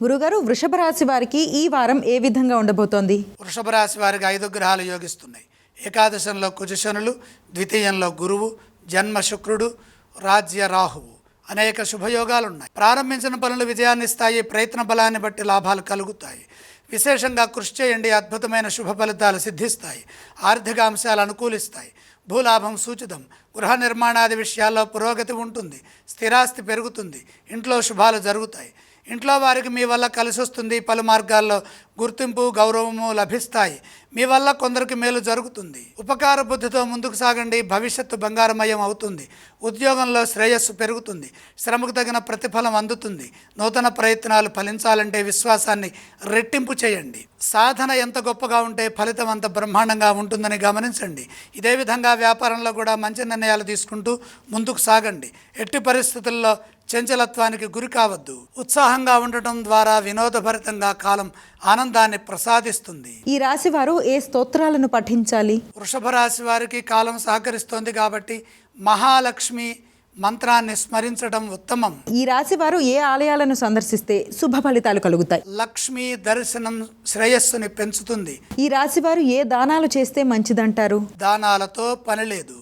గురుగారు, వృషభ రాశి వారికి ఈ వారం ఏ విధంగా ఉండబోతోంది? వృషభ రాశి వారికి 5 గ్రహాలు యోగిస్తున్నాయి. ఏకాదశంలో కుజశనులు, ద్వితీయంలో గురువు, జన్మ శుక్రుడు, రాజ్య రాహువు. అనేక శుభయోగాలు ఉన్నాయి. ప్రారంభించిన పనులు విజయాన్ని ఇస్తాయి. ప్రయత్న బలాన్ని బట్టి లాభాలు కలుగుతాయి. విశేషంగా కృషి చేయండి, అద్భుతమైన శుభ ఫలితాలు సిద్ధిస్తాయి. ఆర్థిక అంశాలు అనుకూలిస్తాయి. భూలాభం సూచితం. గృహ నిర్మాణాది విషయాల్లో పురోగతి ఉంటుంది. స్థిరాస్తి పెరుగుతుంది. ఇంట్లో శుభాలు జరుగుతాయి. ఇంట్లో వారికి మీ వల్ల కలిసి వస్తుంది. పలు మార్గాల్లో గుర్తింపు, గౌరవము లభిస్తాయి. మీ వల్ల కొందరికి మేలు జరుగుతుంది. ఉపకార బుద్ధితో ముందుకు సాగండి. భవిష్యత్తు బంగారమయం అవుతుంది. ఉద్యోగంలో శ్రేయస్సు పెరుగుతుంది. శ్రమకు తగిన ప్రతిఫలం అందుతుంది. నూతన ప్రయత్నాలు ఫలించాలంటే విశ్వాసాన్ని రెట్టింపు చేయండి. సాధన ఎంత గొప్పగా ఉంటే ఫలితం అంత బ్రహ్మాండంగా ఉంటుందని గమనించండి. ఇదే విధంగా వ్యాపారంలో కూడా మంచి నిర్ణయాలు తీసుకుంటూ ముందుకు సాగండి. ఎట్టి పరిస్థితుల్లో చంచలత్వానికి గురి కావద్దు. ఉత్సాహంగా ఉండటం ద్వారా వినోదభరితంగా కాలం ఆనందాన్ని ప్రసాదిస్తుంది. ఈ రాశి వారు ఏ స్తోత్రాలను పఠించాలి? వృషభ రాశి వారికి కాలం సహకరిస్తోంది కాబట్టి మహాలక్ష్మి మంత్రాన్ని స్మరించడం ఉత్తమం. ఈ రాశి వారు ఏ ఆలయాలను సందర్శిస్తే శుభ ఫలితాలు కలుగుతాయి? లక్ష్మీ దర్శనం శ్రేయస్సుని పెంచుతుంది. ఈ రాశి వారు ఏ దానాలు చేస్తే మంచిదంటారు? దానాలతో పని లేదు.